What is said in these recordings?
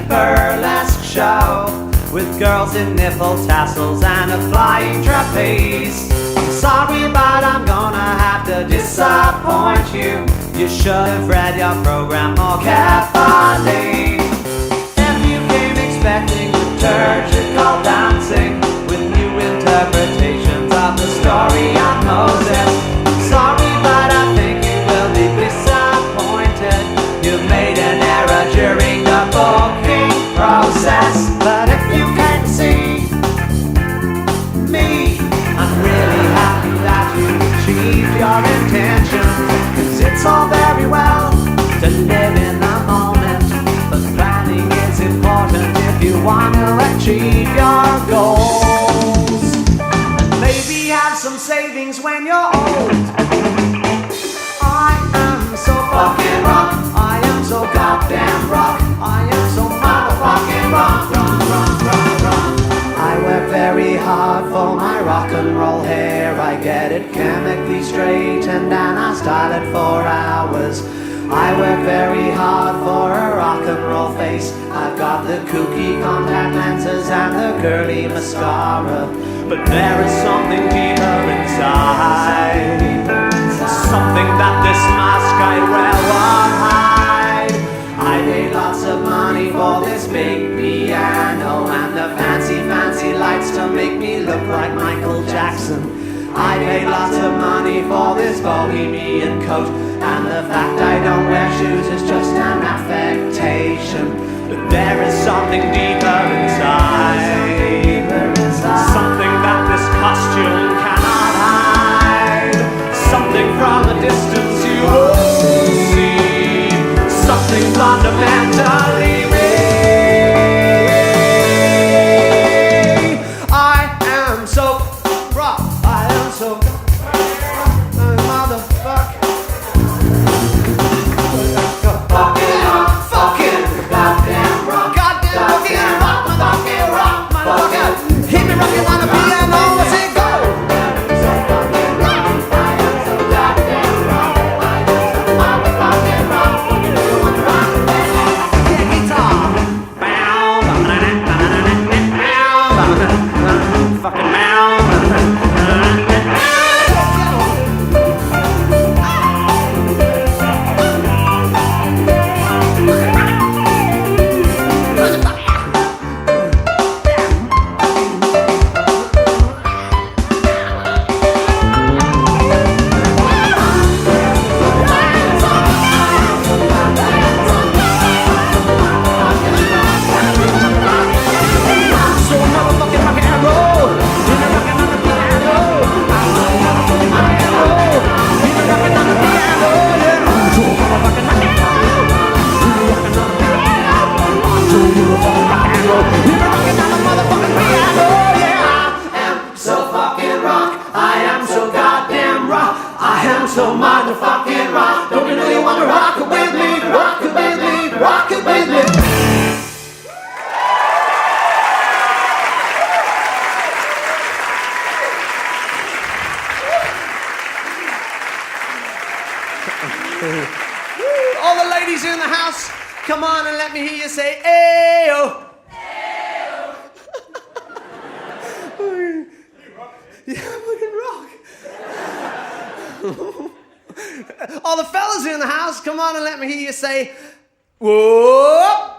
burlesque show with girls in nipple tassels and a flying trapeze. I'm sorry, but I'm gonna have to disappoint you. You should have read your program more carefully. If you came expecting liturgical dancing with new interpretations of the story of Moses, sorry, but I think you will be disappointed. You made an error during the booking process. But if you can't see me, I'm really happy that you achieved your intention. 'Cause it's all very well to live in the moment, but planning is important if you want to achieve your goals. And maybe have some savings when you're old. I am so fucking rock. I am so goddamn rock. I am so motherfucking rock. I work very hard for my rock and roll hair. I get it chemically straightened and I style it for hours. I work very hard for a rock and roll face. I've got the kooky contact lenses and the curly mascara. But there is something deeper inside, something that this mask I wear won't hide. I paid lots of money for this big piano and the fancy lights to make me look like Michael Jackson. I paid lots of money for this bohemian coat, and the fact I don't wear shoes is just an affectation. But there is something deeper inside, something that this costume cannot hide. Something from a distance you won't see, something fundamentally real. I am so rock, I am so motherfucker. Fucking rock, fucking goddamn rock, goddamn fucking rock, motherfucking rock, motherfucker. Hit me rocking on the piano, let's it go. So motherfucking rock, don't you know you wanna rock it with me, rock it with me, rock it with me. All the ladies in the house, come on and let me hear you say, ayo. Yeah, we can rock. All the fellas in the house, come on and let me hear you say, whoop.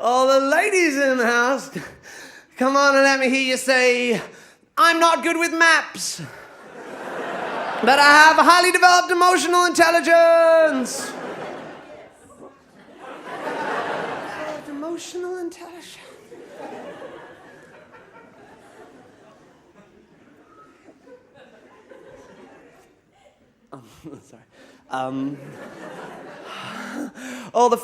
All the ladies in the house, come on and let me hear you say, I'm not good with maps, but I have a highly developed emotional intelligence. Emotional intelligence. Sorry. All the...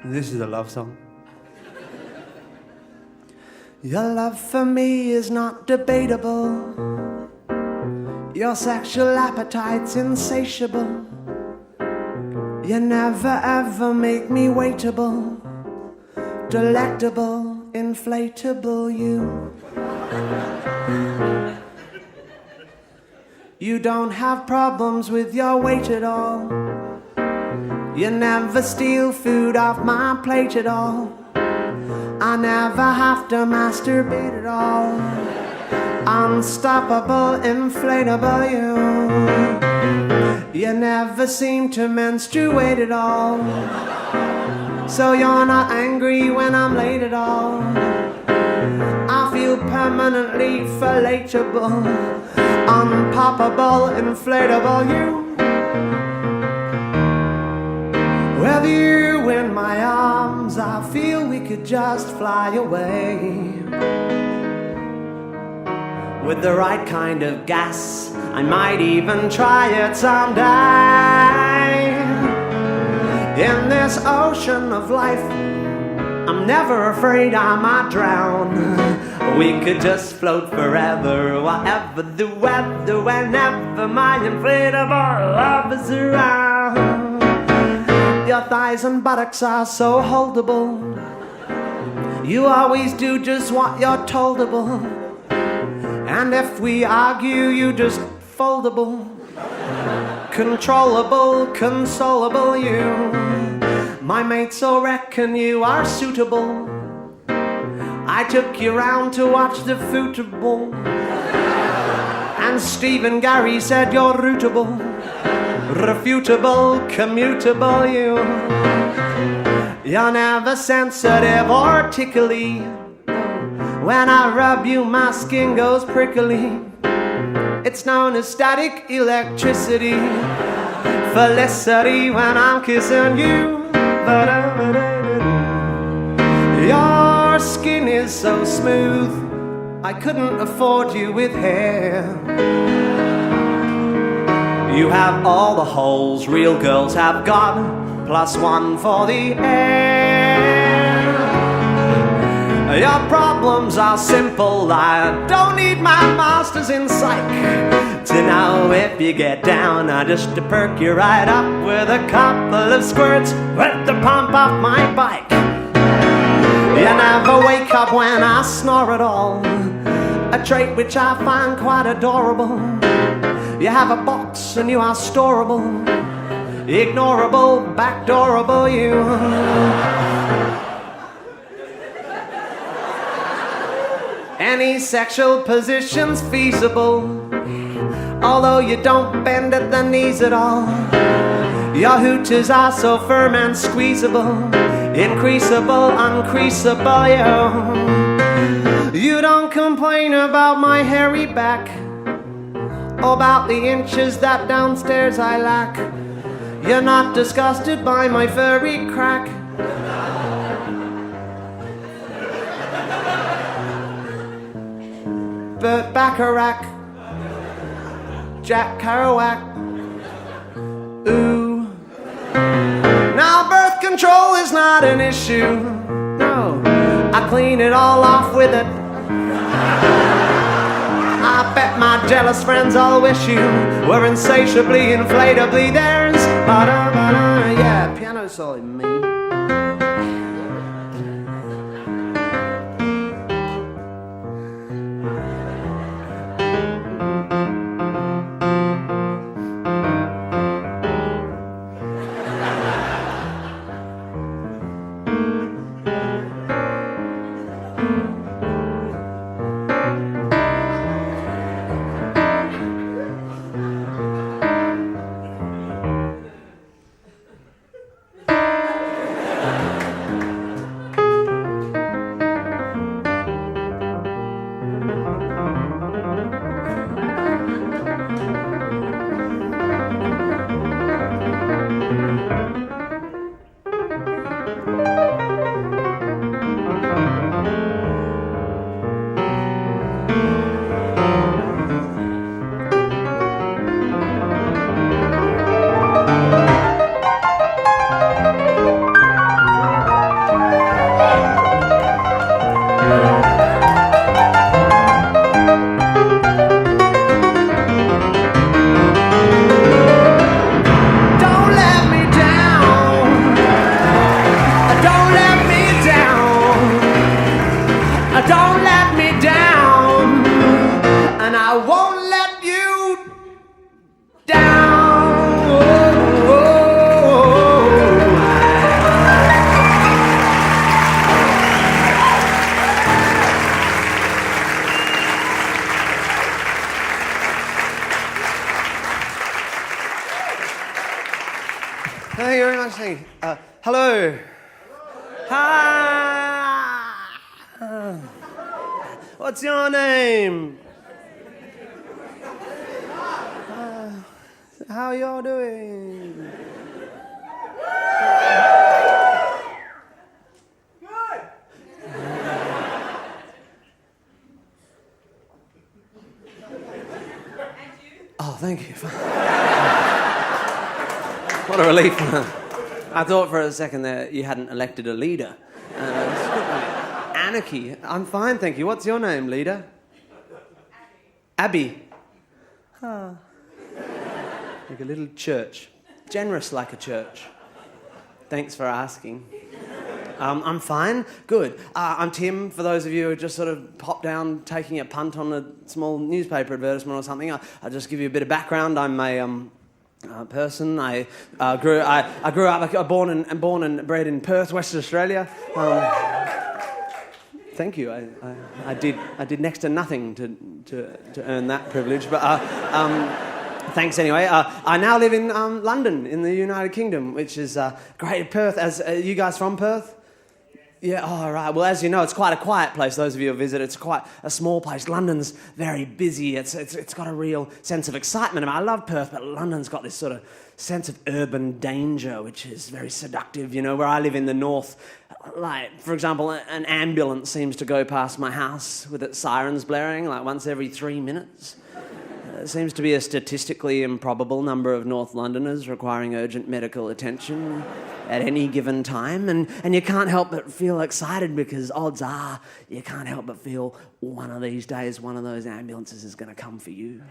This is a love song. Your love for me is not debatable. Your sexual appetite's insatiable. You never ever make me waitable. Delectable, inflatable you. You don't have problems with your weight at all. You never steal food off my plate at all. I never have to masturbate at all. Unstoppable, inflatable you. You never seem to menstruate at all. So you're not angry when I'm late at all. I feel permanently fellatable, unpoppable, inflatable you. With you in my arms, I feel we could just fly away. With the right kind of gas, I might even try it someday. In this ocean of life, I'm never afraid I might drown. We could just float forever, whatever the weather, whenever my inflatable love is around. Your thighs and buttocks are so holdable. You always do just what you're toldable. And if we argue, you just foldable. Controllable, consolable you. My mates all reckon you are suitable. I took you round to watch the football. And Stephen Gary said you're rootable. Refutable, commutable you. You're never sensitive or tickly. When I rub you, my skin goes prickly. It's known as static electricity. Felicity when I'm kissing you. Your skin is so smooth, I couldn't afford you with hair. You have all the holes real girls have got, +1 for the air. Your problems are simple, I don't need my master's in psych to know if you get down. I just perk you right up with a couple of squirts with the pump off my bike. You never wake up when I snore at all, a trait which I find quite adorable. You have a box and you are storable, ignorable, backdoorable you. Any sexual position's feasible, although you don't bend at the knees at all. Your hooters are so firm and squeezable, increasable, uncreasable you. You don't complain about my hairy back, or about the inches that downstairs I lack. You're not disgusted by my furry crack. Burt Bacharach, Jack Kerouac, ooh. Now birth control is not an issue, no, I clean it all off with it. I bet my jealous friends all wish you were insatiably, inflatably theirs. Yeah, piano solo me. Thank you very much. Thank you. Hello. Hi. What's your name? How y'all doing? Good. Oh, thank you. What a relief. I thought for a second that you hadn't elected a leader. Anarchy. I'm fine, thank you. What's your name, leader? Abby. Ah. Like a little church. Generous like a church. Thanks for asking. I'm fine. Good. I'm Tim, for those of you who just sort of popped down taking a punt on a small newspaper advertisement or something. I'll just give you a bit of background. I'm a person. I grew up, born and bred in Perth, Western Australia. Thank you. I did next to nothing to earn that privilege, but thanks anyway. I now live in London, in the United Kingdom, which is great. Perth. As you guys from Perth? Yeah, oh, right. Well, as you know, it's quite a quiet place. Those of you who visit, it's quite a small place. London's very busy. It's got a real sense of excitement. I mean, I love Perth, but London's got this sort of sense of urban danger, which is very seductive. You know, where I live in the north, like, for example, an ambulance seems to go past my house with its sirens blaring, like once every 3 minutes. There seems to be a statistically improbable number of North Londoners requiring urgent medical attention at any given time, and you can't help but feel excited because odds are you can't help but feel one of these days one of those ambulances is going to come for you.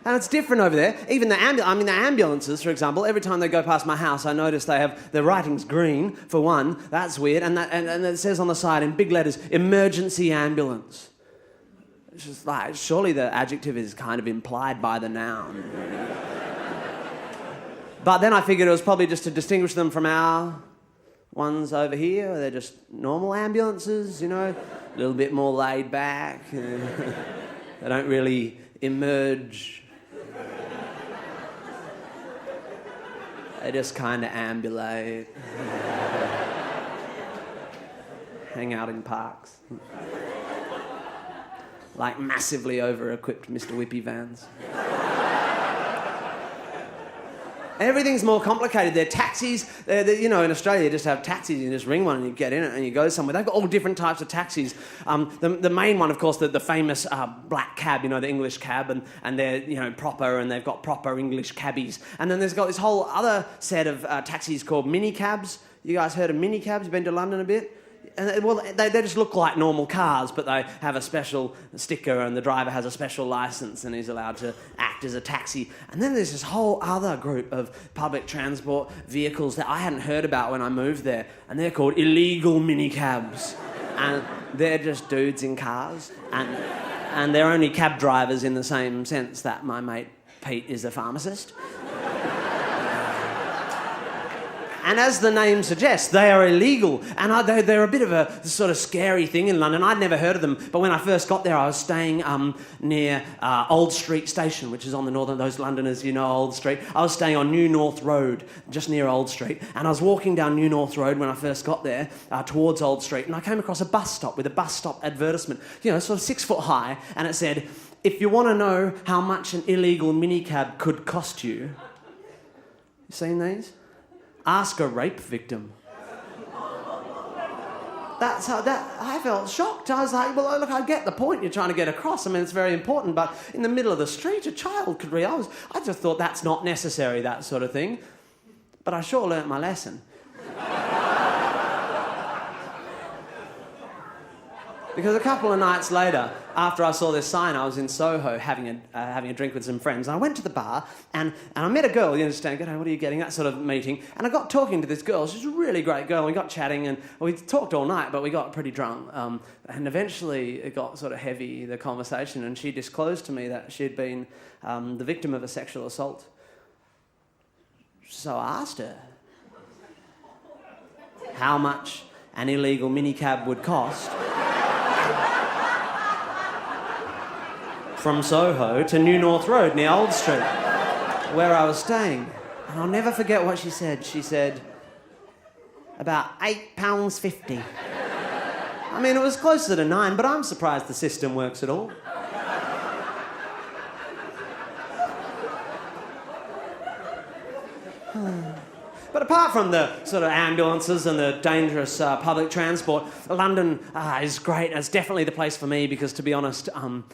And it's different over there. Even the ambulances, for example, every time they go past my house, I notice they have the writing's green, for one. That's weird. And it says on the side in big letters, emergency ambulance. It's just like, surely the adjective is kind of implied by the noun. But then I figured it was probably just to distinguish them from our ones over here. They're just normal ambulances, you know, a little bit more laid back. They don't really emerge. They just kind of ambulate. Hang out in parks. Like massively over-equipped Mr. Whippy vans. Everything's more complicated. They're taxis. You know, in Australia, you just have taxis. You just ring one and you get in it and you go somewhere. They've got all different types of taxis. The main one, of course, the famous black cab, you know, the English cab, and they're, you know, proper, and they've got proper English cabbies. And then there's got this whole other set of taxis called mini cabs. You guys heard of mini cabs? You've been to London a bit? And, well, they just look like normal cars, but they have a special sticker and the driver has a special licence and he's allowed to act as a taxi. And then there's this whole other group of public transport vehicles that I hadn't heard about when I moved there, and they're called illegal minicabs. And they're just dudes in cars, and they're only cab drivers in the same sense that my mate Pete is a pharmacist. And as the name suggests, they are illegal. And they're a bit of a sort of scary thing in London. I'd never heard of them. But when I first got there, I was staying near Old Street Station, which is on the northern... Those Londoners, you know Old Street. I was staying on New North Road, just near Old Street. And I was walking down New North Road when I first got there, towards Old Street. And I came across a bus stop with a bus stop advertisement, you know, sort of 6 foot high. And it said, if you want to know how much an illegal minicab could cost you... You seen these? Ask a rape victim. That's how I felt shocked. I was like, well, look, I get the point you're trying to get across. I mean, it's very important, but in the middle of the street, a child could read. I just thought that's not necessary, that sort of thing. But I sure learnt my lesson. Because a couple of nights later, after I saw this sign, I was in Soho having a drink with some friends. And I went to the bar and I met a girl, you understand, what are you getting, that sort of meeting. And I got talking to this girl. She's a really great girl. We got chatting and we talked all night, but we got pretty drunk. And eventually it got sort of heavy, the conversation, and she disclosed to me that she'd been the victim of a sexual assault. So I asked her how much an illegal minicab would cost from Soho to New North Road near Old Street. where I was staying. And I'll never forget what she said. She said, about £8.50. I mean, it was closer to 9, but I'm surprised the system works at all. But apart from the sort of ambulances and the dangerous public transport, London is great. It's definitely the place for me because, to be honest, I'm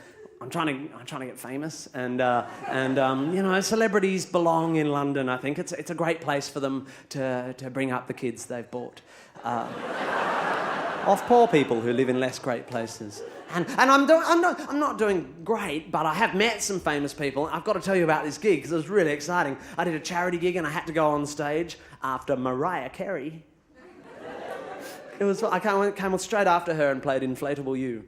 trying to get famous, and you know, celebrities belong in London. I think it's a great place for them to bring up the kids they've bought of poor people who live in less great places. And I'm not doing great, but I have met some famous people. I've got to tell you about this gig because it was really exciting. I did a charity gig and I had to go on stage after Mariah Carey. I came on straight after her and played Inflatable You.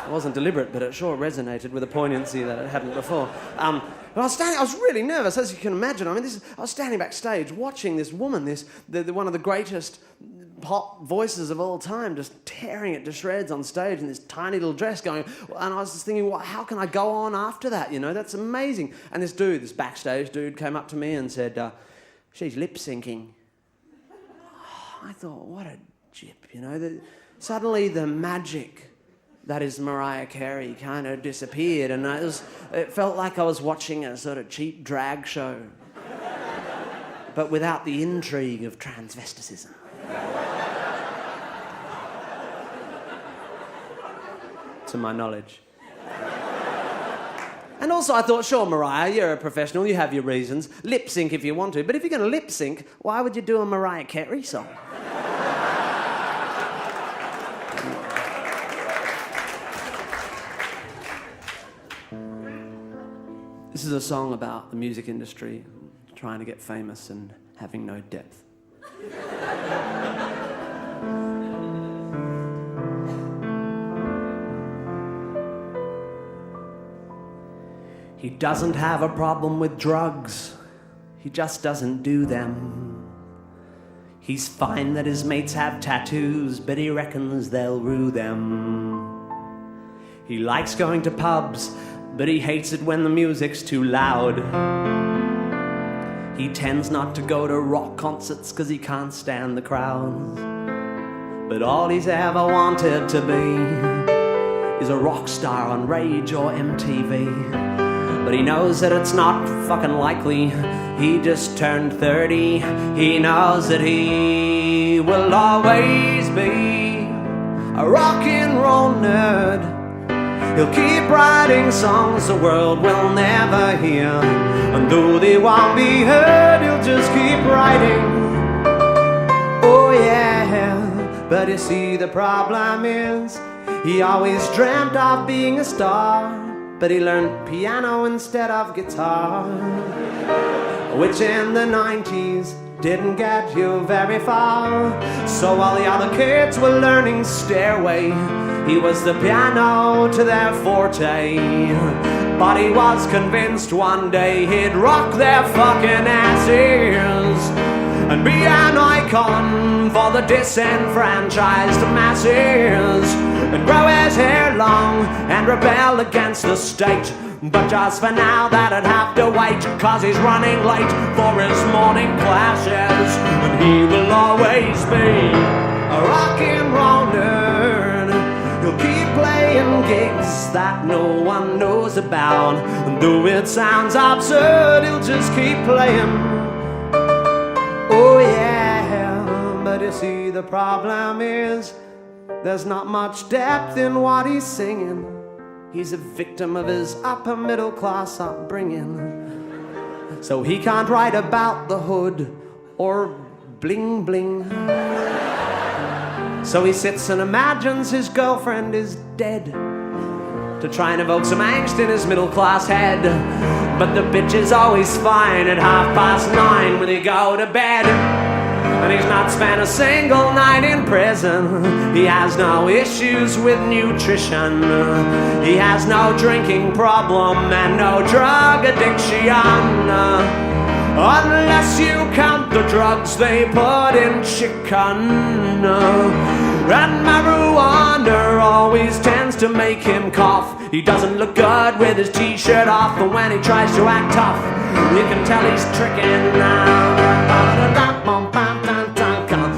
It wasn't deliberate, but it sure resonated with a poignancy that it hadn't before. But I was really nervous, as you can imagine. I mean, I was standing backstage watching this woman, one of the greatest pop voices of all time, just tearing it to shreds on stage in this tiny little dress going, and I was just thinking, well, how can I go on after that? You know, that's amazing. And this backstage dude came up to me and said, she's lip syncing. I thought, what a jip, you know. Suddenly the magic that is Mariah Carey kind of disappeared, and it felt like I was watching a sort of cheap drag show, but without the intrigue of transvesticism. To my knowledge. And also I thought, sure, Mariah, you're a professional, you have your reasons. Lip sync if you want to, but if you're going to lip sync, why would you do a Mariah Carey song? This is a song about the music industry trying to get famous and having no depth. He doesn't have a problem with drugs, he just doesn't do them. He's fine that his mates have tattoos, but he reckons they'll rue them. He likes going to pubs, but he hates it when the music's too loud. He tends not to go to rock concerts cause he can't stand the crowds. But all he's ever wanted to be is a rock star on Rage or MTV. But he knows that it's not fucking likely. He just turned 30. He knows that he will always be a rock and roll nerd. He'll keep writing songs the world will never hear, and though they won't be heard, he'll just keep writing. Oh yeah, but you see the problem is he always dreamt of being a star, but he learned piano instead of guitar, which in the 90s didn't get you very far. So while the other kids were learning Stairway, he was the piano to their forte. But he was convinced one day he'd rock their fucking asses and be an icon for the disenfranchised masses, and grow his hair long and rebel against the state. But just for now that'd have to wait, cause he's running late for his morning classes, and he will always be a rock and roll nerd. He'll keep playing gigs that no one knows about, and though it sounds absurd, he'll just keep playing. Oh yeah, but you see the problem is there's not much depth in what he's singing. He's a victim of his upper middle class upbringing, so he can't write about the hood or bling bling. So he sits and imagines his girlfriend is dead to try and evoke some angst in his middle class head. But the bitch is always fine at 9:30 when they go to bed. And he's not spent a single night in prison. He has no issues with nutrition. He has no drinking problem and no drug addiction, unless you count the drugs they put in chicken. And marijuana always tends to make him cough. He doesn't look good with his t-shirt off, and when he tries to act tough, you can tell he's tricking now.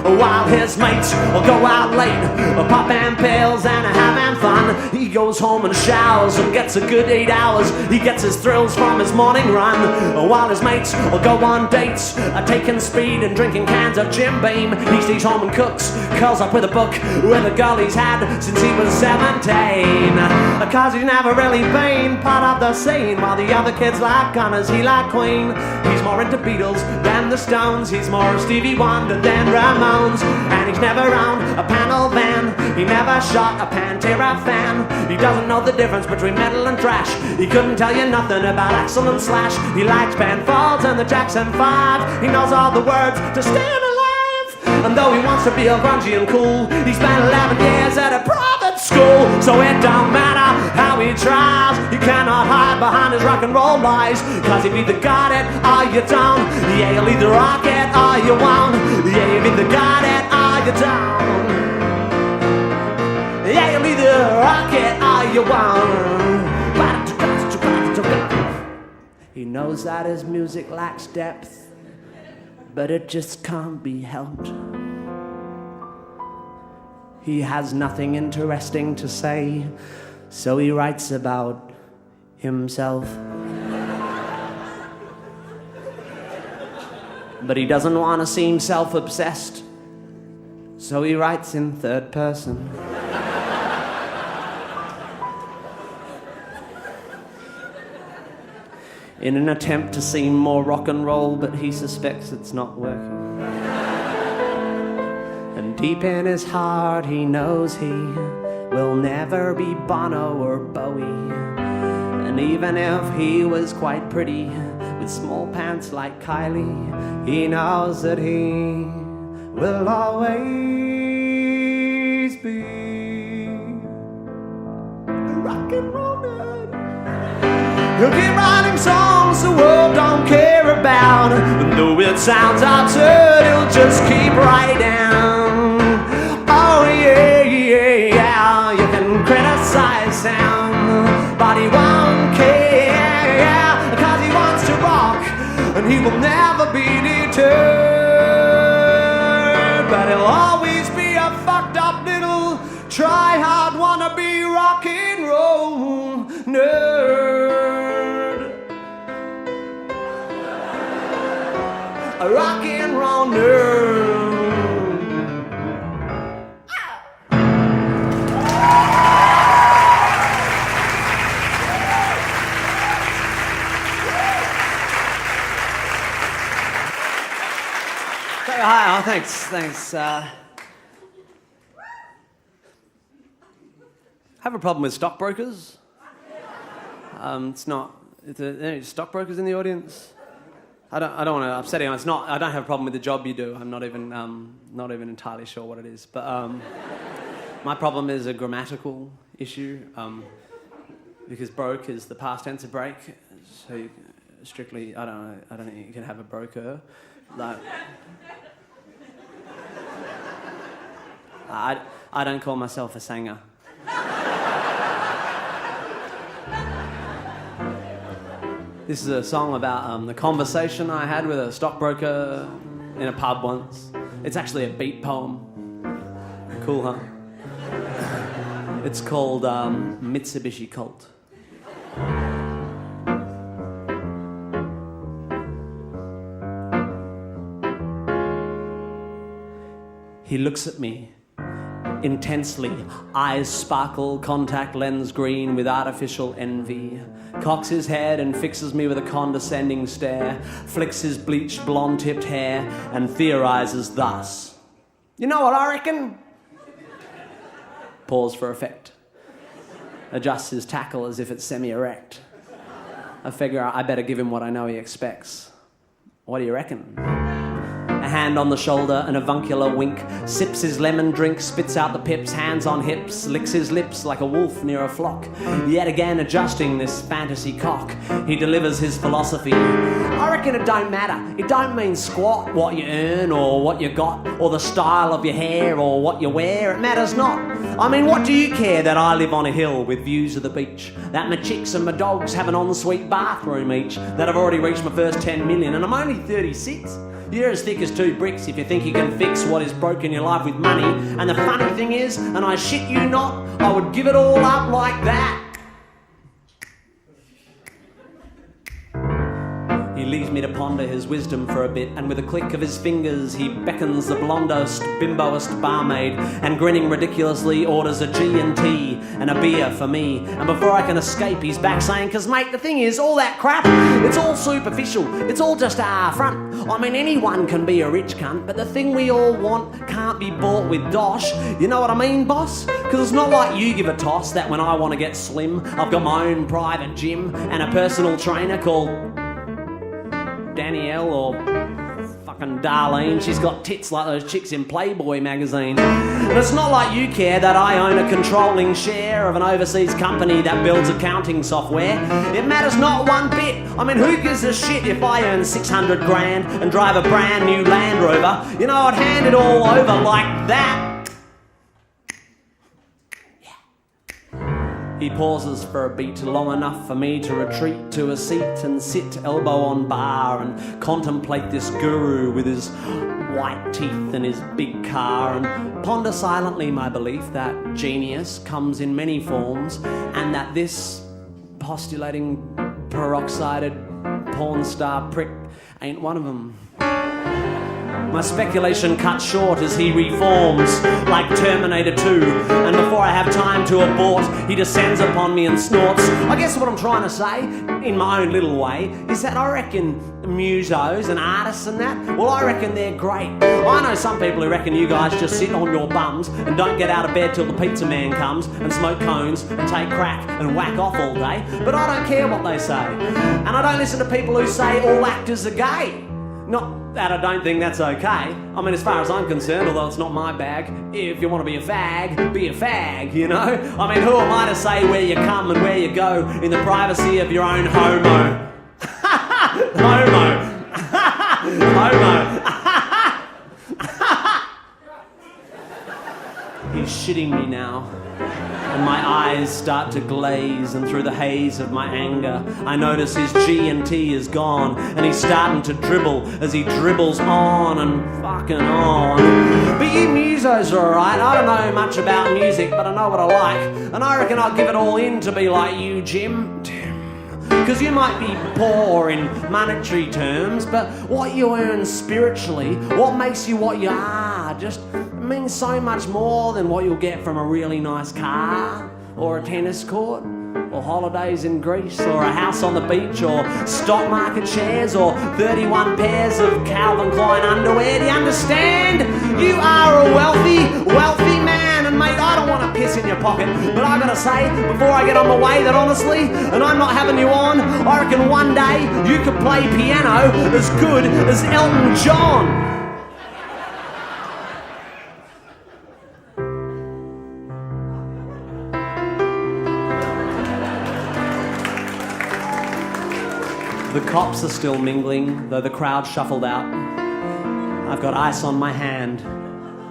While his mates will go out late, popping pills and having fun, he goes home and showers and gets a good 8 hours. He gets his thrills from his morning run. While his mates will go on dates, taking speed and drinking cans of Jim Beam, he stays home and cooks, curls up with a book with a girl he's had since he was 17. Cause he's never really been part of the scene. While the other kids like Gunners, he like Queen. He's more into Beatles than the Stones. He's more Stevie Wonder than Ramones. And he's never owned a panel van. He never shot a Pantera fan. He doesn't know the difference between metal and thrash. He couldn't tell you nothing about Axl and Slash. He likes Ben Folds and the Jackson 5. He knows all the words to Staying Alive. And though he wants to be all grungy and cool, he spent 11 years at a private school. So it don't matter how he tries, he cannot hide behind his rock and roll lies. Cause you've either got it or you don't. Yeah, you'll either rock it or you won't. Yeah, you've either got it or you don't. Yeah, you'll either rock it or you won't. He knows that his music lacks depth, but it just can't be helped. He has nothing interesting to say, so he writes about himself. But he doesn't want to seem self-obsessed, so he writes in third person. In an attempt to seem more rock and roll, but he suspects it's not working. And deep in his heart he knows he will never be Bono or Bowie. And even if he was quite pretty, with small pants like Kylie, he knows that he will always be a rock and roll nerd. He'll keep writing songs the world don't care about, and though it sounds absurd, he'll just keep writing. Oh yeah, yeah, yeah, you can criticize him, but he won't care, cause he wants to rock, and he will never be deterred. But he'll always be a fucked up little try-hard wannabe rock and roll nerd. A rock and roll nerd. Hi, thanks. I have a problem with stockbrokers. Is there any stockbrokers in the audience? I don't want to upset anyone. It's not. I don't have a problem with the job you do. I'm not even entirely sure what it is. But my problem is a grammatical issue. Because broke is the past tense of break. So strictly, I don't think you can have a broker. Like, I don't call myself a singer. This is a song about the conversation I had with a stockbroker in a pub once. It's actually a beat poem. Cool, huh? It's called Mitsubishi Cult. He looks at me intensely, eyes sparkle, contact lens green with artificial envy, cocks his head and fixes me with a condescending stare, flicks his bleached blonde-tipped hair and theorizes thus. You know what I reckon? Pause for effect. Adjusts his tackle as if it's semi-erect. I figure I better give him what I know he expects. What do you reckon? A hand on the shoulder, an avuncular wink, sips his lemon drink, spits out the pips, hands on hips, licks his lips like a wolf near a flock. Yet again adjusting this fantasy cock, he delivers his philosophy. I reckon it don't matter. It don't mean squat what you earn or what you got or the style of your hair or what you wear. It matters not. I mean, what do you care that I live on a hill with views of the beach, that my chicks and my dogs have an ensuite bathroom each, that I've already reached my first 10 million and I'm only 36? You're as thick as 2 bricks if you think you can fix what is broken in your life with money. And the funny thing is, and I shit you not, I would give it all up like that. He leaves me to ponder his wisdom for a bit, and with a click of his fingers he beckons the blondest, bimboest barmaid, and grinning ridiculously orders a G&T and a beer for me. And before I can escape he's back saying, 'Cause mate, the thing is, all that crap, it's all superficial, it's all just our front. I mean, anyone can be a rich cunt, but the thing we all want can't be bought with dosh. You know what I mean, boss? 'Cause it's not like you give a toss that when I want to get slim, I've got my own private gym and a personal trainer called Danielle or fucking Darlene. She's got tits like those chicks in Playboy magazine. And it's not like you care that I own a controlling share of an overseas company that builds accounting software. It matters not one bit. I mean, who gives a shit if I earn 600 grand and drive a brand new Land Rover? You know, I'd hand it all over like that. He pauses for a beat long enough for me to retreat to a seat and sit elbow on bar and contemplate this guru with his white teeth and his big car and ponder silently my belief that genius comes in many forms and that this postulating peroxided porn star prick ain't one of them. My speculation cut short as he reforms like Terminator 2, and before I have time to abort, he descends upon me and snorts. I guess what I'm trying to say, in my own little way, is that I reckon musos and artists and that, well, I reckon they're great. I know some people who reckon you guys just sit on your bums and don't get out of bed till the pizza man comes and smoke cones and take crack and whack off all day, but I don't care what they say. And I don't listen to people who say all actors are gay. Not that I don't think that's okay. I mean, as far as I'm concerned, although it's not my bag, if you want to be a fag, you know? I mean, who am I to say where you come and where you go in the privacy of your own homo? Homo. He's shitting me now. And my eyes start to glaze, and through the haze of my anger, I notice his G&T is gone, and he's starting to dribble as he dribbles on and fucking on. But you musos are alright. I don't know much about music, but I know what I like, and I reckon I'll give it all in to be like you, Jim. Because you might be poor in monetary terms, but what you earn spiritually, what makes you what you are, just means so much more than what you'll get from a really nice car, or a tennis court, or holidays in Greece, or a house on the beach, or stock market shares, or 31 pairs of Calvin Klein underwear. Do you understand? You are a wealthy man, and mate, I don't want to piss in your pocket, but I gotta say, before I get on my way, that honestly, and I'm not having you on, I reckon one day you could play piano as good as Elton John. The cops are still mingling, though the crowd shuffled out. I've got ice on my hand,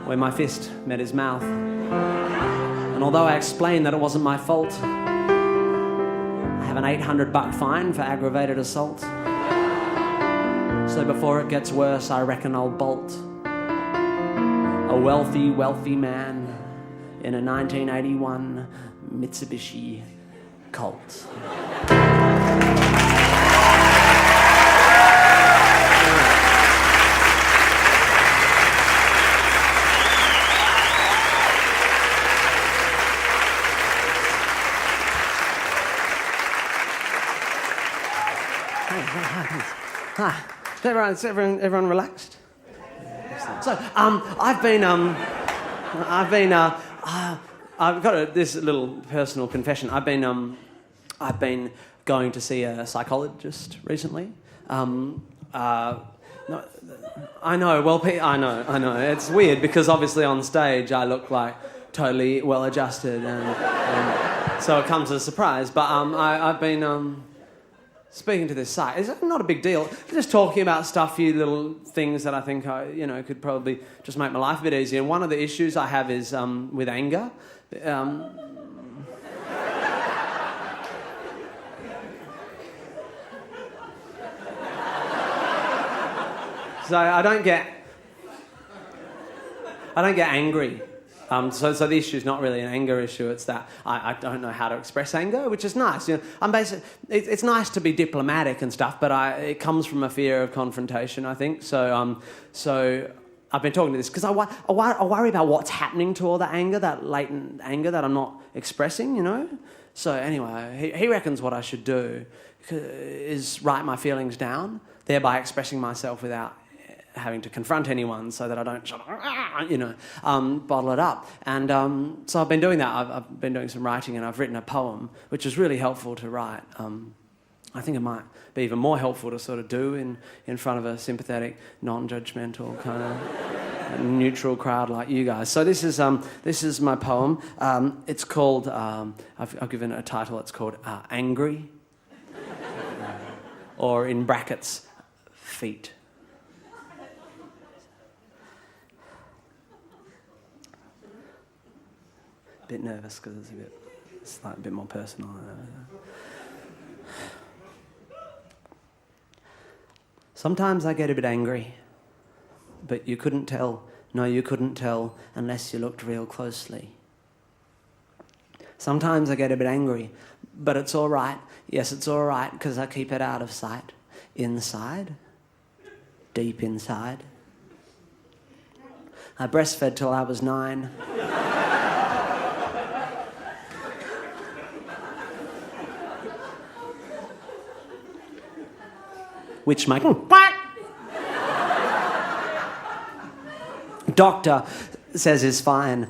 where my fist met his mouth. And although I explained that it wasn't my fault, I have an $800 fine for aggravated assault. So before it gets worse, I reckon I'll bolt. A wealthy man in a 1981 Mitsubishi Colt. Hi. Is everyone relaxed? So, I've got this little personal confession. I've been going to see a psychologist recently. No, I know. Well, I know. It's weird because obviously on stage I look like totally well-adjusted, and so it comes as a surprise. But I've been speaking to this site. It's not a big deal. Just talking about stuff, few little things that I think could probably just make my life a bit easier. And one of the issues I have is with anger. So I don't get angry. So the issue is not really an anger issue. It's that I don't know how to express anger, which is nice. It's nice to be diplomatic and stuff, but it comes from a fear of confrontation, I think. So I've been talking to this because I worry about what's happening to all the anger, that latent anger that I'm not expressing. So anyway, he reckons what I should do is write my feelings down, thereby expressing myself without having to confront anyone, so that I don't bottle it up. And so I've been doing that. I've been doing some writing, and I've written a poem, which is really helpful to write. I think it might be even more helpful to sort of do in front of a sympathetic, non-judgmental kind of neutral crowd like you guys. So this is my poem. It's called, I've given it a title. It's called Angry, or in brackets, Feet. A bit nervous because it's like a bit more personal. Sometimes I get a bit angry, but you couldn't tell. No, you couldn't tell unless you looked real closely. Sometimes I get a bit angry, but it's all right. Yes, it's all right because I keep it out of sight. Inside, deep inside. I breastfed till I was 9. Which my doctor says is fine.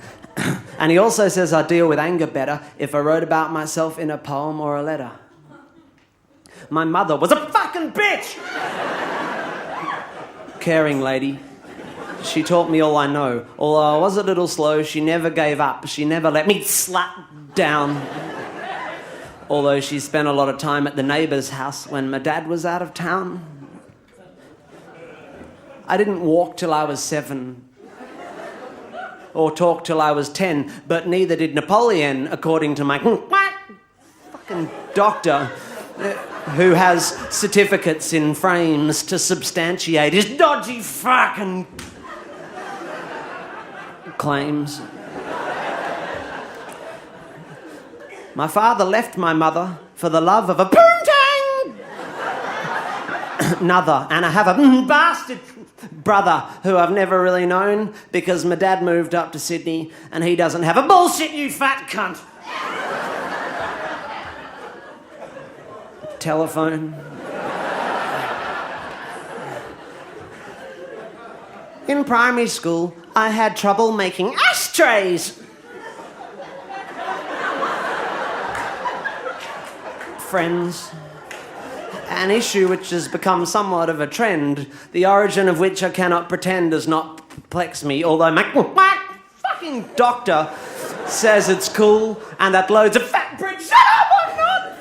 And he also says I deal with anger better if I wrote about myself in a poem or a letter. My mother was a fucking bitch! Caring lady. She taught me all I know. Although I was a little slow, she never gave up. She never let me slap down. Although she spent a lot of time at the neighbour's house when my dad was out of town. I didn't walk till I was 7. Or talk till I was 10, but neither did Napoleon, according to my fucking doctor, who has certificates in frames to substantiate his dodgy fucking claims. My father left my mother for the love of a poontang another, and I have a bastard brother who I've never really known because my dad moved up to Sydney and he doesn't have a bullshit, you fat cunt. Telephone. In primary school, I had trouble making ashtrays. Friends. An issue which has become somewhat of a trend, the origin of which I cannot pretend does not perplex me, although my fucking doctor says it's cool and that loads of fat Brits... Shut up, I'm not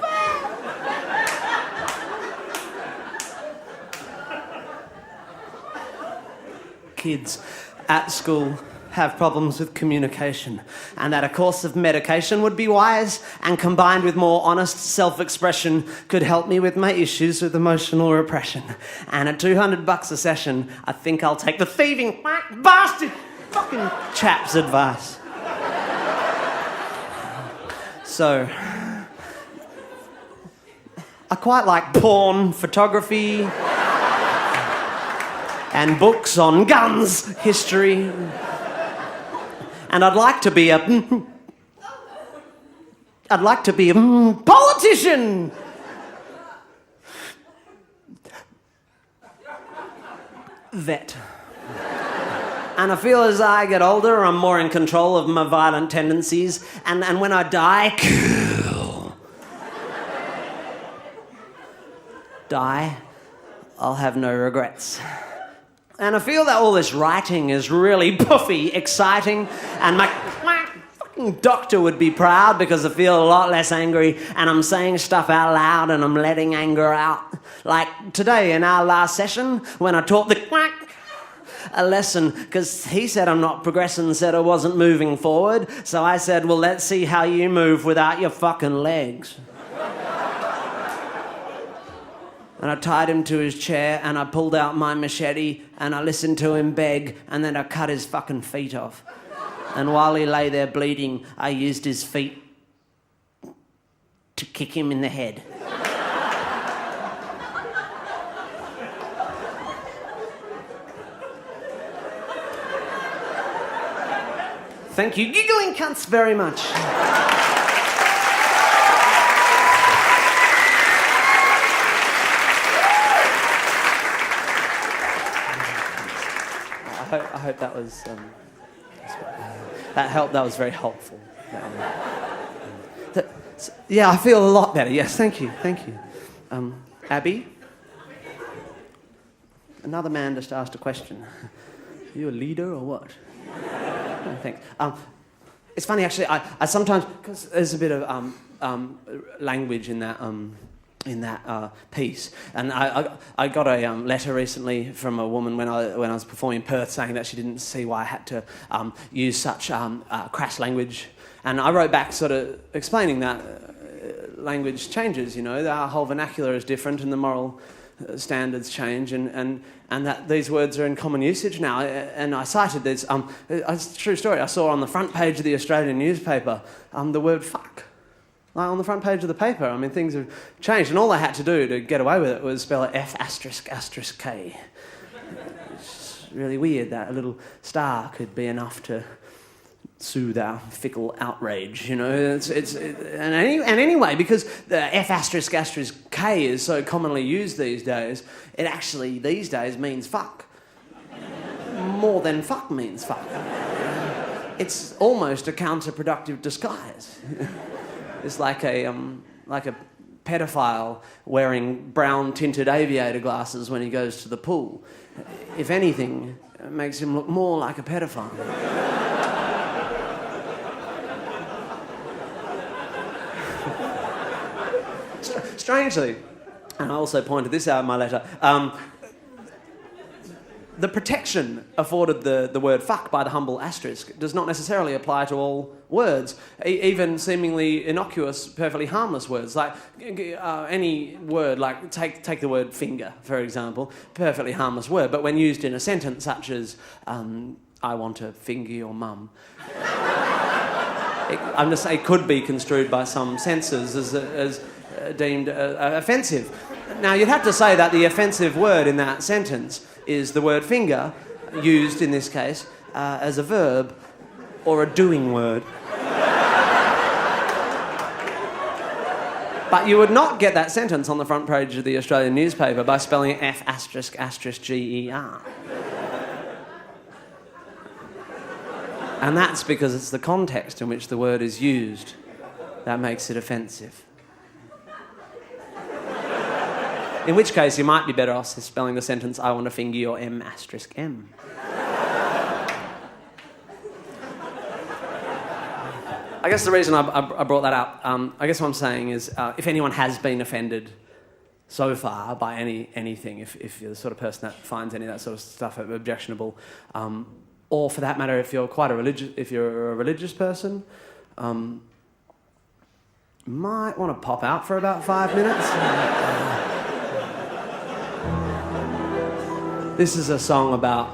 fat! Kids at school have problems with communication, and that a course of medication would be wise, and combined with more honest self-expression could help me with my issues with emotional repression. And at $200 a session, I think I'll take the thieving bastard fucking chap's advice. So, I quite like porn, photography, and books on guns, history. And I'd like to be a politician. Vet. And I feel as I get older, I'm more in control of my violent tendencies. And when I die, I'll have no regrets. And I feel that all this writing is really puffy, exciting, and my fucking doctor would be proud because I feel a lot less angry and I'm saying stuff out loud and I'm letting anger out. Like today in our last session when I taught a lesson because he said I'm not progressing, said I wasn't moving forward. So I said, well, let's see how you move without your fucking legs. And I tied him to his chair and I pulled out my machete and I listened to him beg and then I cut his fucking feet off. And while he lay there bleeding, I used his feet to kick him in the head. Thank you, giggling cunts, very much. I hope that was that helped. That was very helpful. Yeah, I feel a lot better. Yes, thank you. Abby, another man just asked a question. Are you a leader or what? No, thanks. It's funny actually. I sometimes, because there's a bit of language in that piece, and I got a letter recently from a woman when I was performing in Perth saying that she didn't see why I had to use such crass language, and I wrote back sort of explaining that language changes. You know, our whole vernacular is different, and the moral standards change, and that these words are in common usage now. And I cited this. It's a true story. I saw on the front page of the Australian newspaper the word "fuck." Like on the front page of the paper. I mean, things have changed, and all I had to do to get away with it was spell it F***K. It's really weird that a little star could be enough to soothe our fickle outrage, you know. Anyway, because the F***K is so commonly used these days, it actually these days means fuck. More than fuck means fuck. It's almost a counterproductive disguise. It's like a pedophile wearing brown-tinted aviator glasses when he goes to the pool. If anything, it makes him look more like a pedophile. Strangely, and I also pointed this out in my letter, the protection afforded the word fuck by the humble asterisk does not necessarily apply to all words, even seemingly innocuous, perfectly harmless words. Like any word, like take the word finger, for example, perfectly harmless word, but when used in a sentence such as, I want to finger your mum, it could be construed by some censors as deemed offensive. Now, you'd have to say that the offensive word in that sentence is the word finger, used in this case as a verb or a doing word. But you would not get that sentence on the front page of the Australian newspaper by spelling it F***Ger. And that's because it's the context in which the word is used that makes it offensive. In which case, you might be better off spelling the sentence, I want to finger your M***. I guess the reason I brought that up, I guess what I'm saying is, if anyone has been offended so far by anything, if you're the sort of person that finds any of that sort of stuff objectionable, or for that matter, if you're a religious person, might want to pop out for about 5 minutes. This is a song about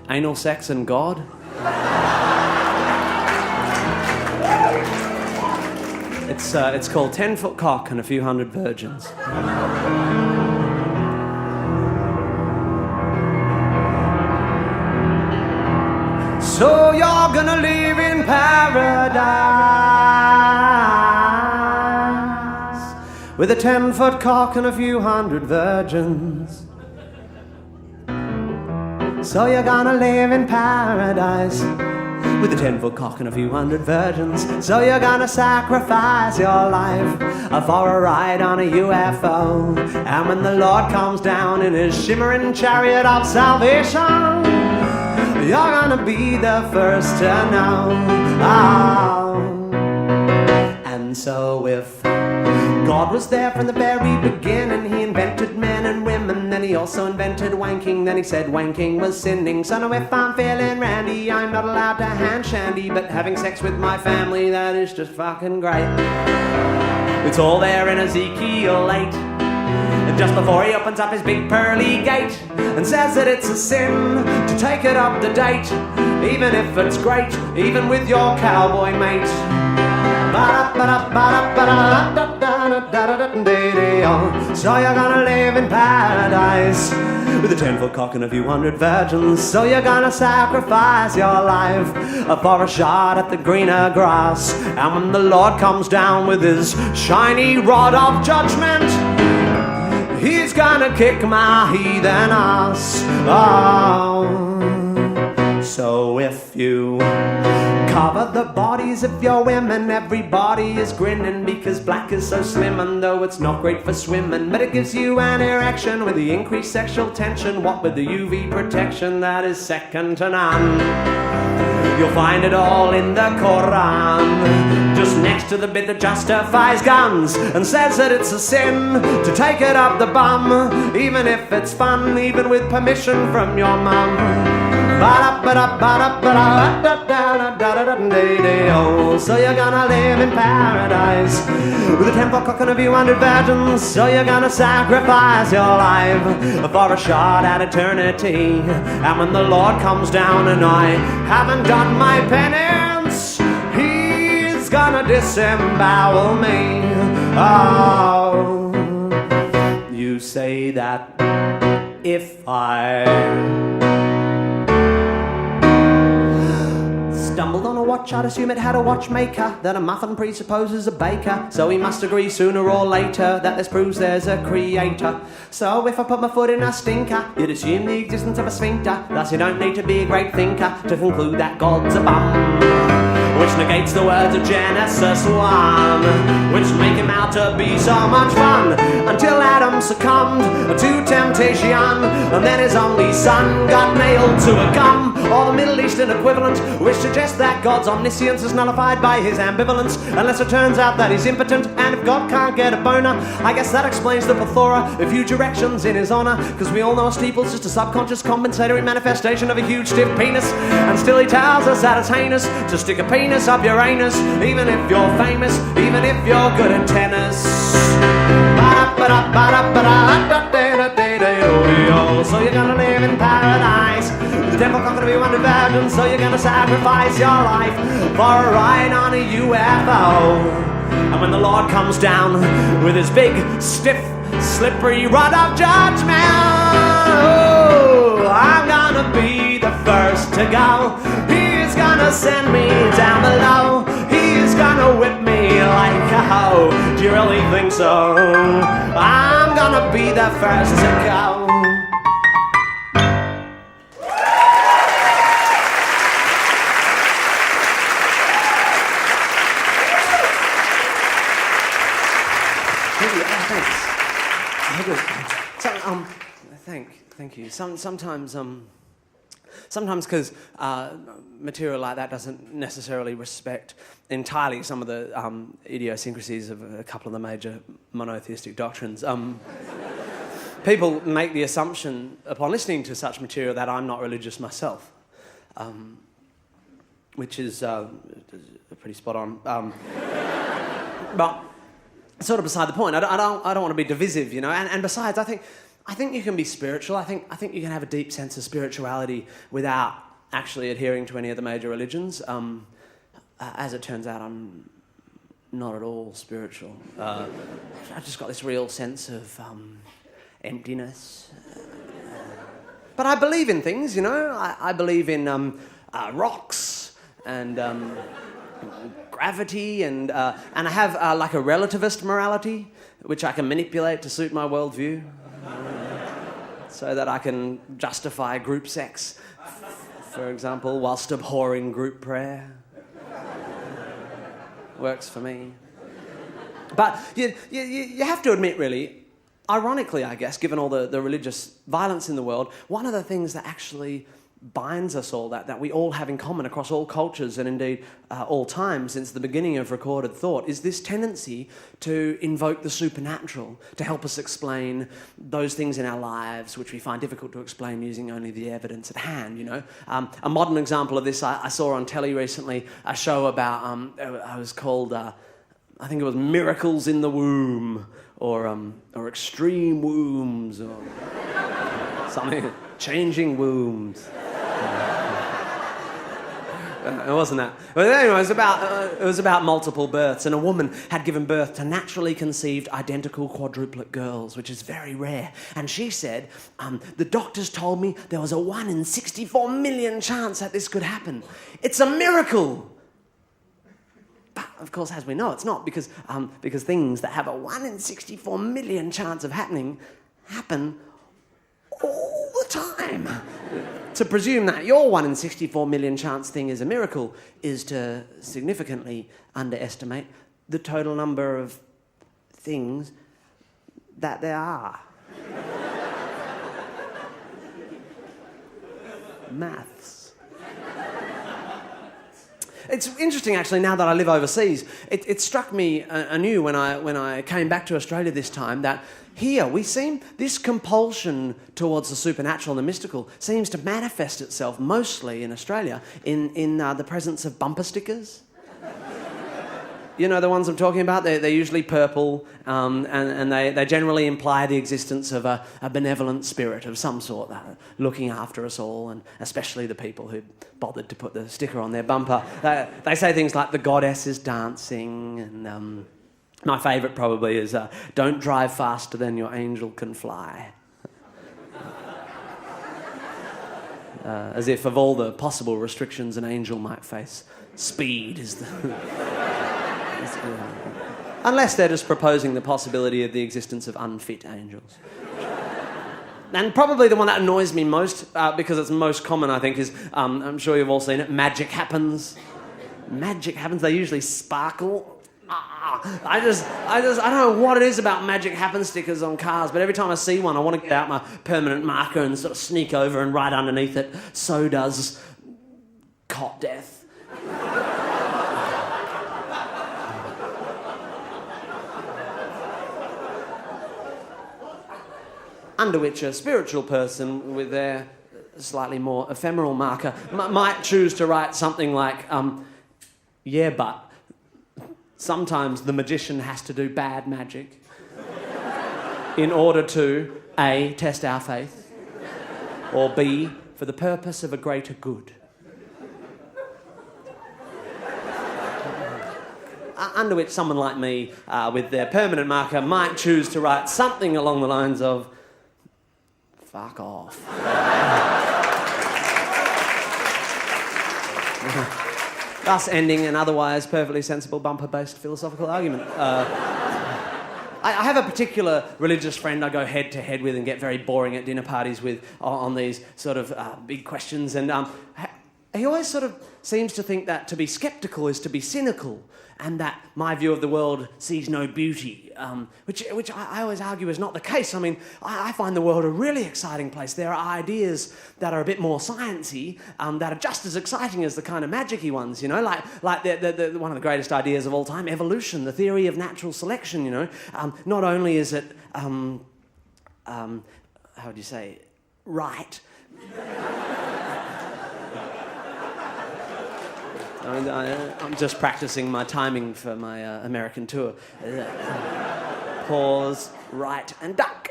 anal sex and God. It's called 10-Foot Cock and a Few Hundred Virgins. So you're gonna live in paradise with a 10-foot cock and a few hundred virgins. So you're gonna live in paradise with a 10-foot cock and a few hundred virgins. So you're gonna sacrifice your life for a ride on a UFO. And when the Lord comes down in his shimmering chariot of salvation, you're gonna be the first to know. Oh. And so if God was there from the very beginning, he invented men and women, then he also invented wanking, then he said wanking was sinning. So now if I'm feeling randy, I'm not allowed to hand shandy, but having sex with my family, that is just fucking great. It's all there in Ezekiel 8, just before he opens up his big pearly gate and says that it's a sin to take it up to date, even if it's great, even with your cowboy mate. So you're gonna live in paradise with a 10-foot cock and a few hundred virgins. So you're gonna sacrifice your life for a shot at the greener grass. And when the Lord comes down with his shiny rod of judgment, he's gonna kick my heathen ass. Oh. So if you cover the bodies of your women, everybody is grinning because black is so slim, and though it's not great for swimming, but it gives you an erection with the increased sexual tension. What with the UV protection, that is second to none. You'll find it all in the Quran, just next to the bit that justifies guns and says that it's a sin to take it up the bum, even if it's fun, even with permission from your mum. So you're gonna live in paradise with a 10-foot cock and a few hundred virgins. So you're gonna sacrifice your life for a shot at eternity. And when the Lord comes down and I haven't done my penance, he's gonna disembowel me. Oh, you say that if I stumbled on a watch, I'd assume it had a watchmaker, that a muffin presupposes a baker, so we must agree sooner or later that this proves there's a creator. So if I put my foot in a stinker, you'd assume the existence of a sphincter, thus you don't need to be a great thinker to conclude that God's a bum, which negates the words of Genesis 1, which make him out to be so much fun, until Adam succumbed to temptation, and then his only son got nailed to a gum, or the Middle Eastern equivalent, which suggests that God's omniscience is nullified by his ambivalence, unless it turns out that he's impotent, and if God can't get a boner, I guess that explains the plethora of huge erections in his honor, because we all know a steeple's just a subconscious compensatory manifestation of a huge stiff penis, and still he tells us that it's heinous to stick a penis up your anus, even if you're famous, even if you're good at tennis. So you're gonna live in paradise with the 10-foot cock and a few hundred virgins. So you're gonna sacrifice your life for a ride on a UFO. And when the Lord comes down with his big, stiff, slippery rod of judgment, oh, I'm gonna be the first to go. He's gonna send me down below. He's gonna whip me like a hoe. Do you really think so? I'm gonna be the first to go. Thank you. Sometimes because material like that doesn't necessarily respect entirely some of the idiosyncrasies of a couple of the major monotheistic doctrines. People make the assumption upon listening to such material that I'm not religious myself, which is pretty spot on. But sort of beside the point. I don't want to be divisive, you know. And besides, I think you can be spiritual. I think you can have a deep sense of spirituality without actually adhering to any of the major religions. As it turns out, I'm not at all spiritual. I've just got this real sense of emptiness. But I believe in things, you know. I believe in rocks and gravity, and I have like a relativist morality, which I can manipulate to suit my worldview. So that I can justify group sex for example, whilst abhorring group prayer. Works for me. But you have to admit, really, ironically, I guess, given all the religious violence in the world, one of the things that actually binds us all, that we all have in common across all cultures and indeed all time since the beginning of recorded thought, is this tendency to invoke the supernatural to help us explain those things in our lives which we find difficult to explain using only the evidence at hand, you know. A modern example of this, I saw on telly recently a show about, it was called, I think it was Miracles in the Womb, or Extreme Wombs, or something, Changing Wombs. It wasn't that. But anyway, it was about multiple births, and a woman had given birth to naturally conceived identical quadruplet girls, which is very rare. And she said, the doctors told me there was a 1 in 64 million chance that this could happen. It's a miracle! But, of course, as we know, it's not, because things that have a 1 in 64 million chance of happening happen all the time. To presume that your 1 in 64 million chance thing is a miracle is to significantly underestimate the total number of things that there are. Maths. It's interesting, actually, now that I live overseas, it struck me anew when I came back to Australia this time that here this compulsion towards the supernatural and the mystical seems to manifest itself mostly in Australia in the presence of bumper stickers. You know the ones I'm talking about? They're usually purple, and they generally imply the existence of a benevolent spirit of some sort looking after us all, and especially the people who bothered to put the sticker on their bumper. They say things like the goddess is dancing, and my favourite probably is don't drive faster than your angel can fly. As if of all the possible restrictions an angel might face, speed is the... Unless they're just proposing the possibility of the existence of unfit angels. And probably the one that annoys me most, because it's most common, I think, is, I'm sure you've all seen it, magic happens. Magic happens, they usually sparkle. I don't know what it is about magic happen stickers on cars, but every time I see one, I want to get out my permanent marker and sort of sneak over and write underneath it, so does cot death. Under which a spiritual person with their slightly more ephemeral marker might choose to write something like, yeah, but sometimes the magician has to do bad magic in order to, A, test our faith, or B, for the purpose of a greater good. Under which someone like me, with their permanent marker, might choose to write something along the lines of, fuck off. Thus ending an otherwise perfectly sensible bumper-based philosophical argument. I have a particular religious friend I go head-to-head with and get very boring at dinner parties with on these sort of big questions, and he always sort of seems to think that to be sceptical is to be cynical, and that my view of the world sees no beauty, which I always argue is not the case. I mean, I find the world a really exciting place. There are ideas that are a bit more sciencey, that are just as exciting as the kind of magic-y ones, you know, like the one of the greatest ideas of all time, evolution, the theory of natural selection, you know. Not only is it, how would you say, right... I'm just practicing my timing for my American tour. Pause, right, and duck.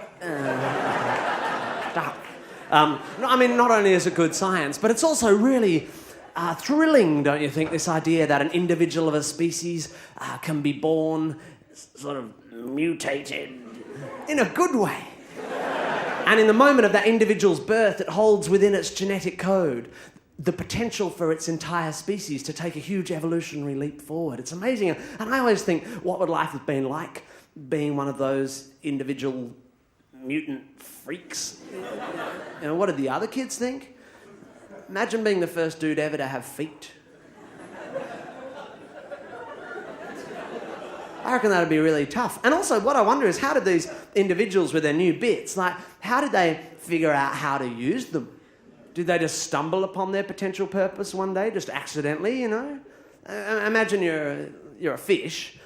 Duck. I mean, not only is it good science, but it's also really thrilling, don't you think, this idea that an individual of a species can be born sort of mutated in a good way. And in the moment of that individual's birth, it holds within its genetic code the potential for its entire species to take a huge evolutionary leap forward. It's amazing. And I always think, what would life have been like being one of those individual mutant freaks? You know, what did the other kids think? Imagine being the first dude ever to have feet. I reckon that would be really tough. And also, what I wonder is, how did these individuals with their new bits, like, how did they figure out how to use them? Did they just stumble upon their potential purpose one day, just accidentally, you know? Imagine you're a fish,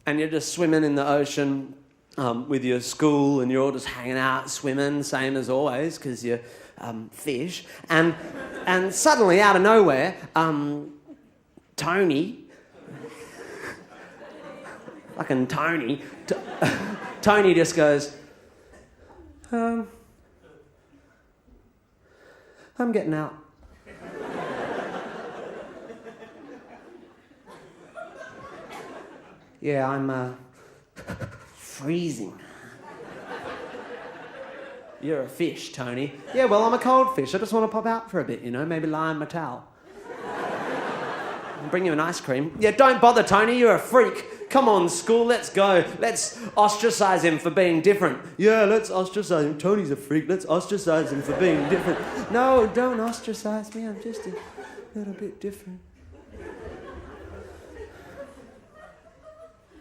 and you're just swimming in the ocean with your school, and you're all just hanging out, swimming, same as always, because you're fish. And suddenly, out of nowhere, Tony... Fucking Tony. Tony just goes, I'm getting out. Yeah, I'm freezing. You're a fish, Tony. Yeah, well, I'm a cold fish. I just want to pop out for a bit, you know, maybe lie in my towel. I'll bring you an ice cream. Yeah, don't bother, Tony, you're a freak. Come on, school, let's go. Let's ostracise him for being different. Yeah, let's ostracise him. Tony's a freak. Let's ostracise him for being different. No, don't ostracise me. I'm just a little bit different.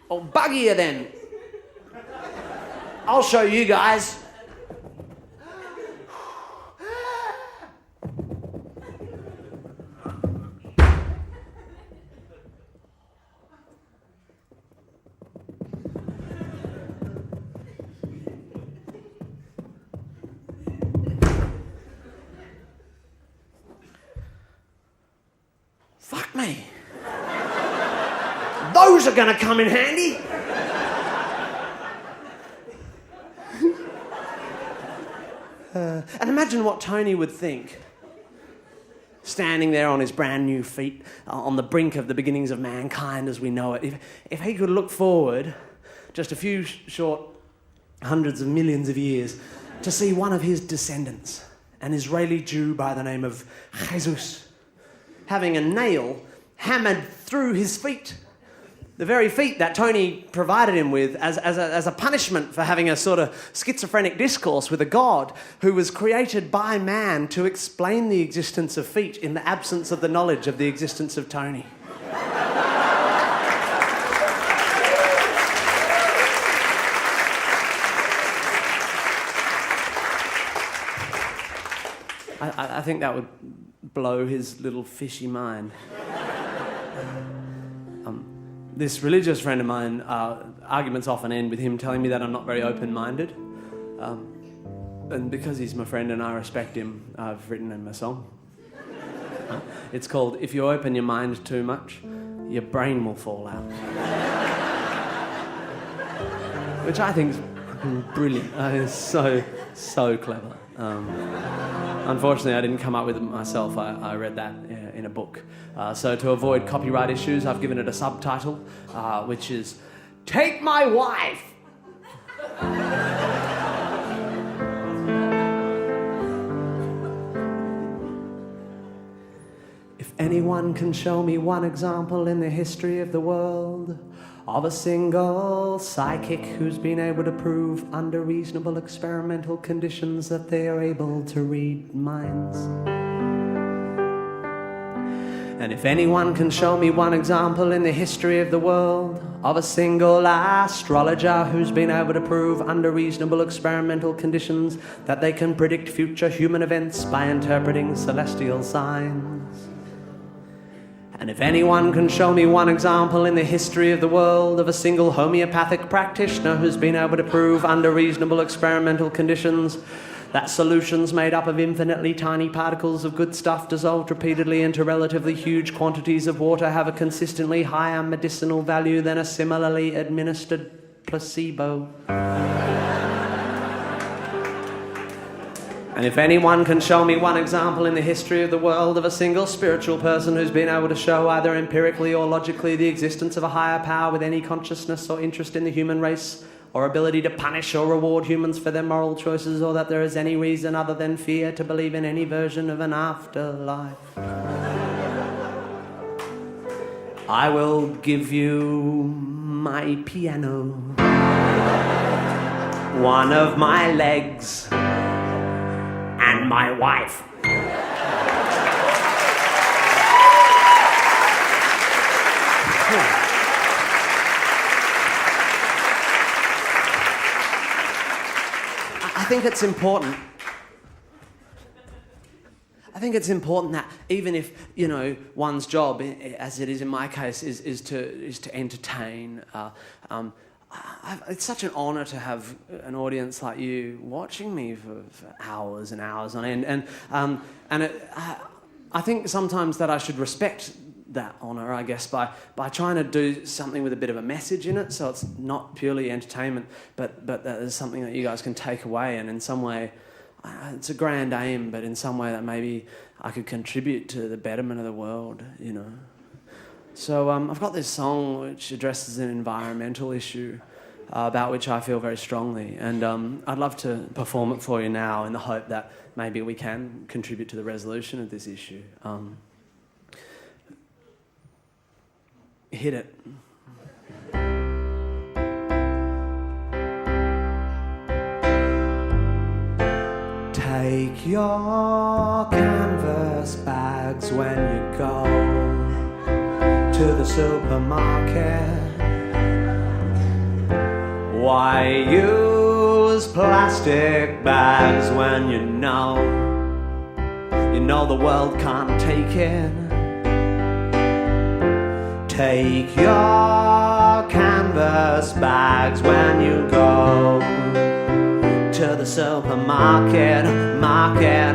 Oh, bugger you then. I'll show you guys. Fuck me. Those are going to come in handy. And imagine what Tony would think, standing there on his brand new feet, on the brink of the beginnings of mankind as we know it. If he could look forward just a few short hundreds of millions of years to see one of his descendants, an Israeli Jew by the name of Jesus, having a nail hammered through his feet. The very feet that Tony provided him with as a punishment for having a sort of schizophrenic discourse with a god who was created by man to explain the existence of feet in the absence of the knowledge of the existence of Tony. I think that would blow his little fishy mind. This religious friend of mine, arguments often end with him telling me that I'm not very open-minded. And because he's my friend and I respect him, I've written him a song. It's called If You Open Your Mind Too Much, Your Brain Will Fall Out. Which I think is brilliant. It's so clever. Unfortunately, I didn't come up with it myself. I read that in a book. So to avoid copyright issues, I've given it a subtitle, which is, Take My Wife! If anyone can show me one example in the history of the world of a single psychic who's been able to prove under reasonable experimental conditions that they are able to read minds. And if anyone can show me one example in the history of the world of a single astrologer who's been able to prove under reasonable experimental conditions that they can predict future human events by interpreting celestial signs. And if anyone can show me one example in the history of the world of a single homeopathic practitioner who's been able to prove under reasonable experimental conditions that solutions made up of infinitely tiny particles of good stuff dissolved repeatedly into relatively huge quantities of water have a consistently higher medicinal value than a similarly administered placebo. And if anyone can show me one example in the history of the world of a single spiritual person who's been able to show either empirically or logically the existence of a higher power with any consciousness or interest in the human race, or ability to punish or reward humans for their moral choices, or that there is any reason other than fear to believe in any version of an afterlife, I will give you my piano, one of my legs, and my wife. think it's important. I think it's important that even if, you know, one's job, as it is in my case, is to entertain. It's such an honour to have an audience like you watching me for hours and hours on end, I think sometimes that I should respect that honour, I guess, by trying to do something with a bit of a message in it, so it's not purely entertainment, but that is something that you guys can take away, and in some way, it's a grand aim, but in some way that maybe I could contribute to the betterment of the world, you know. So I've got this song which addresses an environmental issue about which I feel very strongly, and I'd love to perform it for you now in the hope that maybe we can contribute to the resolution of this issue. Hit it. Take your canvas bags when you go to the supermarket. Why use plastic bags when you know the world can't take it? Take your canvas bags when you go to the supermarket, market.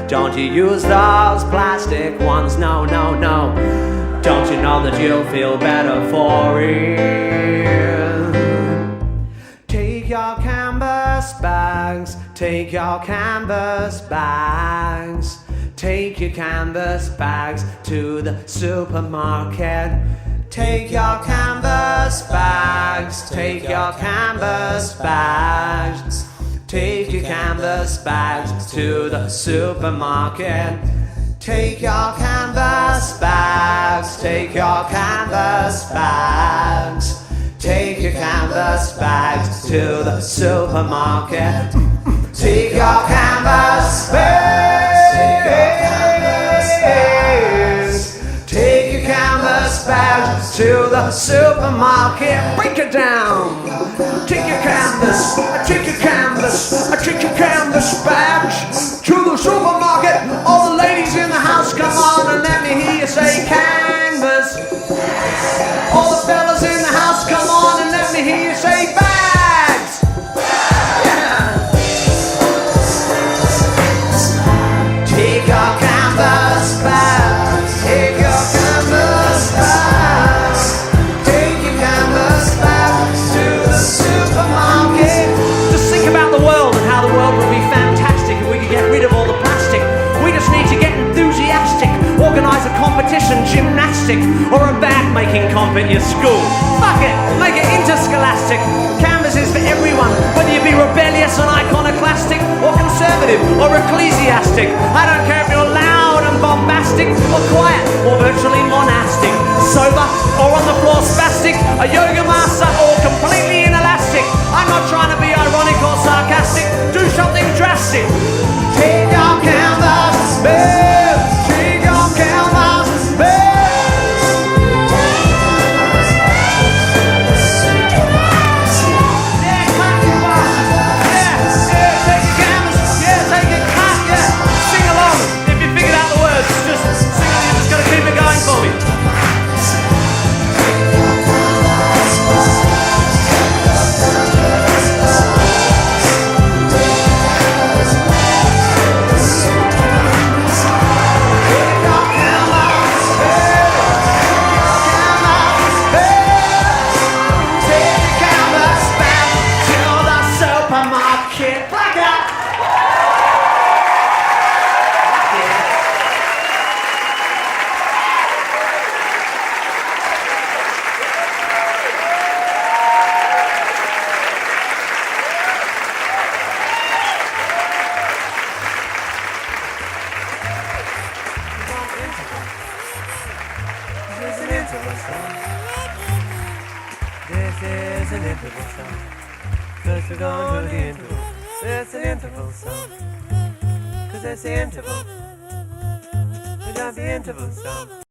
Don't you use those plastic ones, no. Don't you know that you'll feel better for it? Take your canvas bags, take your canvas bags. Take your canvas bags to the supermarket. Take your canvas bags, take your canvas bags. Take your canvas bags to the supermarket. Take your canvas bags, take your canvas bags. Take your canvas bags to the supermarket. Take your canvas bags. Take your canvas bags to the supermarket. Break it down. Take your canvas, take your canvas, take your canvas bags to the supermarket. All the ladies in the house, come on and let me hear you say canvas. All the fellas in the house, come on and let me hear you say bags. Yeah. Take your canvas bags, take your canvas bags. Take your canvas bags to the supermarket. Just think about the world and how the world would be fantastic if we could get rid of all the plastic. We just need to get enthusiastic, organise a competition, gymnastic, or a bag-making comp at your school. Fuck it, make it interscholastic. Canvas is for everyone, whether you be rebellious and iconoclastic, or conservative, or ecclesiastic. I don't care if you're loud and bombastic, or quiet, or virtually monastic. Sober, or on the floor spastic, a yoga master, or completely inelastic. I'm not trying to be ironic or sarcastic. Do something drastic. Take your canvas, babe. Take your canvas, babe. Yeah, clap your hands. Yeah, take your canvas. Yeah, take it, clap, yeah. Sing along. If you figured out the words, just sing along. You just gotta keep it going for me. This is an interval song. Cause we're going to the interval. It's an interval song. Cause it's the interval. We got the interval song.